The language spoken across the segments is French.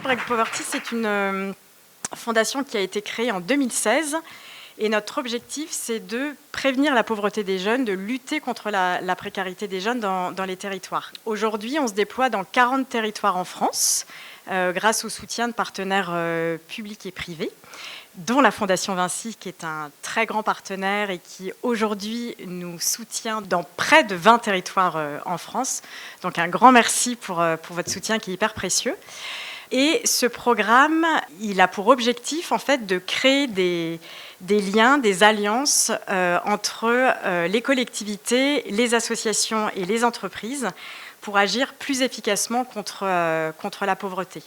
Break Poverty, c'est une fondation qui a été créée en 2016. Et notre objectif, c'est de prévenir la pauvreté des jeunes, de lutter contre la précarité des jeunes dans les territoires. Aujourd'hui, on se déploie dans 40 territoires en France, grâce au soutien de partenaires publics et privés, dont la Fondation Vinci, qui est un très grand partenaire et qui aujourd'hui nous soutient dans près de 20 territoires en France. Donc un grand merci pour votre soutien qui est hyper précieux. Et ce programme, il a pour objectif en fait de créer des liens, des alliances entre les collectivités, les associations et les entreprises pour agir plus efficacement contre la pauvreté.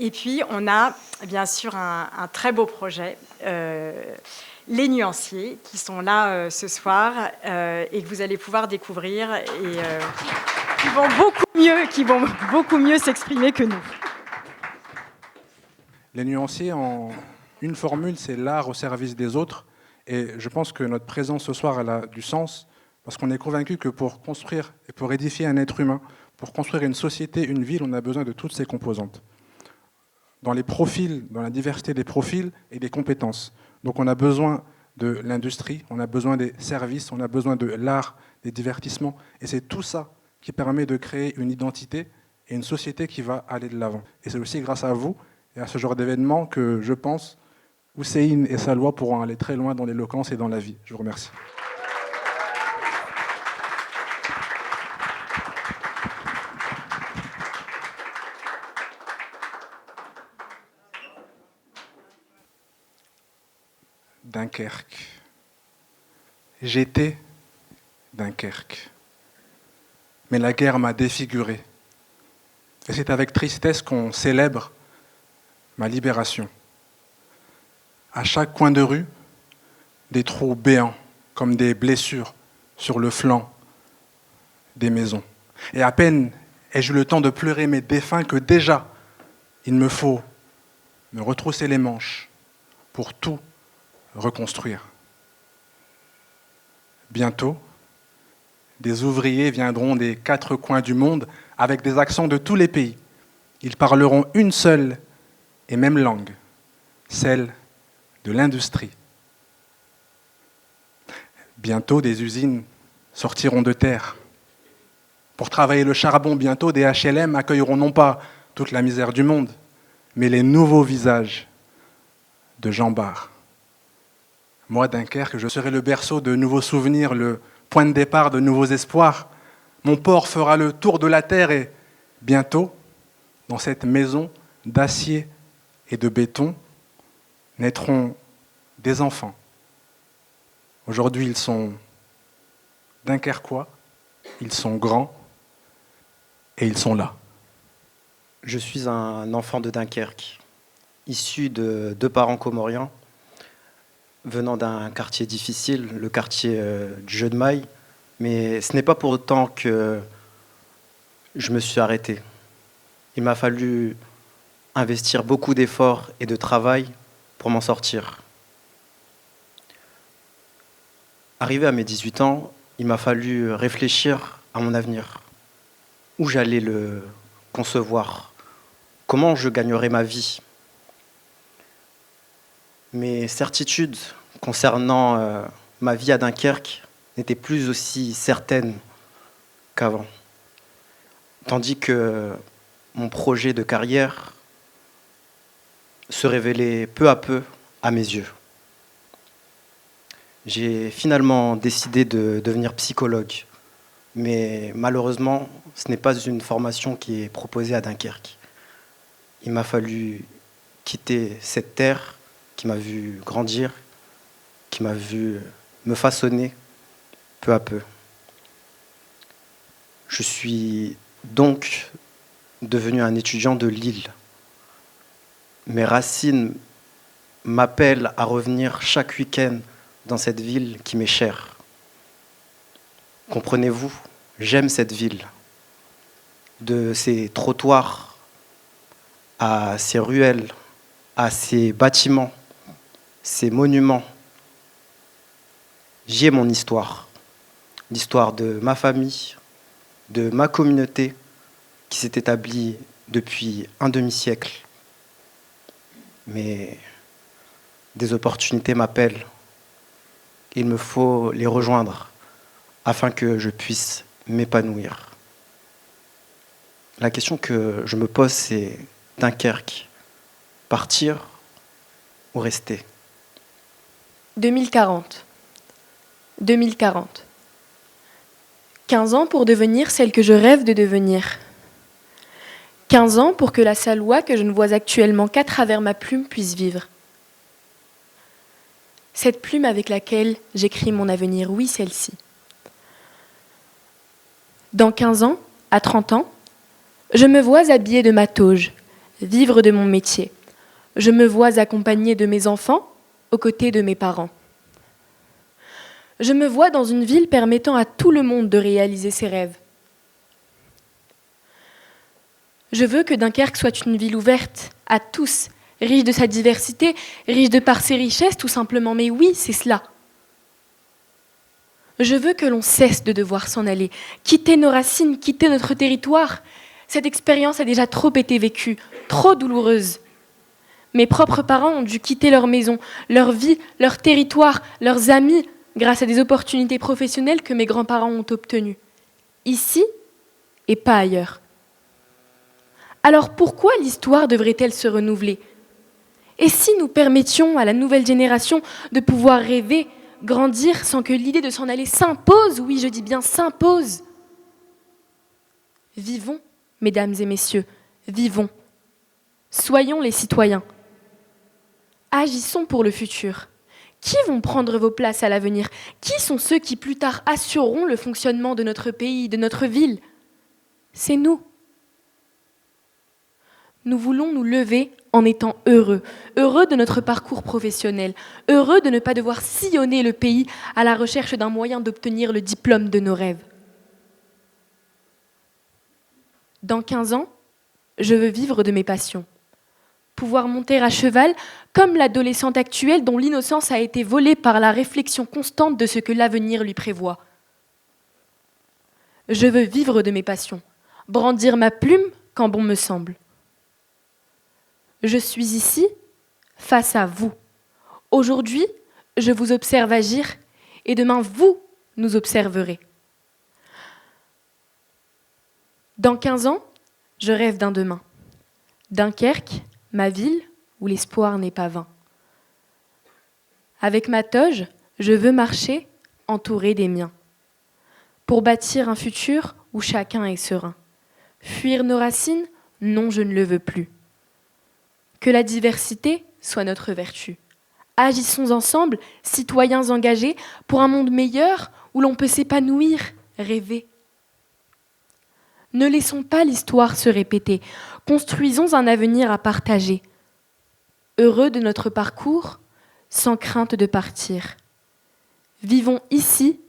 Et puis, on a bien sûr un très beau projet, les nuanciers, qui sont là ce soir et que vous allez pouvoir découvrir et qui vont beaucoup mieux s'exprimer que nous. Les nuanciers, en une formule, c'est l'art au service des autres. Et je pense que notre présence ce soir, elle a du sens, parce qu'on est convaincu que pour construire et pour édifier un être humain, pour construire une société, une ville, on a besoin de toutes ces composantes. Dans les profils, dans la diversité des profils et des compétences. Donc on a besoin de l'industrie, on a besoin des services, on a besoin de l'art, des divertissements. Et c'est tout ça qui permet de créer une identité et une société qui va aller de l'avant. Et c'est aussi grâce à vous et à ce genre d'événement que je pense Hussein et Salwa pourront aller très loin dans l'éloquence et dans la vie. Je vous remercie. Dunkerque. J'étais Dunkerque. Mais la guerre m'a défiguré. Et c'est avec tristesse qu'on célèbre ma libération. À chaque coin de rue, des trous béants, comme des blessures sur le flanc des maisons. Et à peine ai-je eu le temps de pleurer mes défunts que déjà, il me faut me retrousser les manches pour tout reconstruire. Bientôt, des ouvriers viendront des 4 coins du monde avec des accents de tous les pays. Ils parleront une seule et même langue, celle de l'industrie. Bientôt, des usines sortiront de terre. Pour travailler le charbon, bientôt, des HLM accueilleront non pas toute la misère du monde, mais les nouveaux visages de Jean Bart. Moi, Dunkerque, je serai le berceau de nouveaux souvenirs, le point de départ de nouveaux espoirs. Mon port fera le tour de la terre et bientôt, dans cette maison d'acier et de béton, naîtront des enfants. Aujourd'hui, ils sont dunkerquois, ils sont grands et ils sont là. Je suis un enfant de Dunkerque, issu de 2 parents comoriens, venant d'un quartier difficile, le quartier du Jeu de Maille, mais ce n'est pas pour autant que je me suis arrêté. Il m'a fallu investir beaucoup d'efforts et de travail pour m'en sortir. Arrivé à mes 18 ans, il m'a fallu réfléchir à mon avenir. Où j'allais le concevoir? Comment je gagnerais ma vie? Mes certitudes concernant ma vie à Dunkerque n'étaient plus aussi certaines qu'avant. Tandis que mon projet de carrière se révélait peu à peu à mes yeux. J'ai finalement décidé de devenir psychologue, mais malheureusement, ce n'est pas une formation qui est proposée à Dunkerque. Il m'a fallu quitter cette terre qui m'a vu grandir, qui m'a vu me façonner peu à peu. Je suis donc devenu un étudiant de Lille. Mes racines m'appellent à revenir chaque week-end dans cette ville qui m'est chère. Comprenez-vous, j'aime cette ville. De ses trottoirs à ses ruelles, à ses bâtiments, ses monuments. J'y ai mon histoire. L'histoire de ma famille, de ma communauté qui s'est établie depuis un demi-siècle. Mais des opportunités m'appellent. Il me faut les rejoindre afin que je puisse m'épanouir. La question que je me pose, c'est Dunkerque, partir ou rester? 2040. 2040. 15 ans pour devenir celle que je rêve de devenir. 15 ans pour que la Saloua que je ne vois actuellement qu'à travers ma plume puisse vivre. Cette plume avec laquelle j'écris mon avenir, oui, celle-ci. Dans 15 ans, à 30 ans, je me vois habillée de ma toge, vivre de mon métier. Je me vois accompagnée de mes enfants, aux côtés de mes parents. Je me vois dans une ville permettant à tout le monde de réaliser ses rêves. Je veux que Dunkerque soit une ville ouverte à tous, riche de sa diversité, riche de par ses richesses, tout simplement. Mais oui, c'est cela. Je veux que l'on cesse de devoir s'en aller, quitter nos racines, quitter notre territoire. Cette expérience a déjà trop été vécue, trop douloureuse. Mes propres parents ont dû quitter leur maison, leur vie, leur territoire, leurs amis, grâce à des opportunités professionnelles que mes grands-parents ont obtenues. Ici et pas ailleurs. Alors pourquoi l'histoire devrait-elle se renouveler? Et si nous permettions à la nouvelle génération de pouvoir rêver, grandir sans que l'idée de s'en aller s'impose, oui, je dis bien s'impose? Vivons, mesdames et messieurs, vivons. Soyons les citoyens. Agissons pour le futur. Qui vont prendre vos places à l'avenir? Qui sont ceux qui plus tard assureront le fonctionnement de notre pays, de notre ville? C'est nous. Nous voulons nous lever en étant heureux, heureux de notre parcours professionnel, heureux de ne pas devoir sillonner le pays à la recherche d'un moyen d'obtenir le diplôme de nos rêves. Dans 15 ans, je veux vivre de mes passions. Pouvoir monter à cheval comme l'adolescente actuelle dont l'innocence a été volée par la réflexion constante de ce que l'avenir lui prévoit. Je veux vivre de mes passions, brandir ma plume quand bon me semble. Je suis ici, face à vous. Aujourd'hui, je vous observe agir et demain, vous nous observerez. Dans 15 ans, je rêve d'un demain. Dunkerque, ma ville où l'espoir n'est pas vain. Avec ma toge, je veux marcher entouré des miens. Pour bâtir un futur où chacun est serein. Fuir nos racines, non, je ne le veux plus. Que la diversité soit notre vertu. Agissons ensemble, citoyens engagés, pour un monde meilleur où l'on peut s'épanouir, rêver. Ne laissons pas l'histoire se répéter. Construisons un avenir à partager. Heureux de notre parcours, sans crainte de partir. Vivons ici,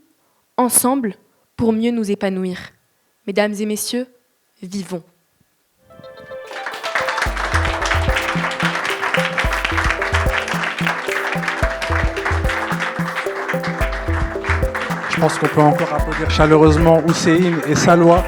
ensemble, pour mieux nous épanouir. Mesdames et messieurs, vivons. Je pense qu'on peut encore applaudir chaleureusement Hussein et Salwa.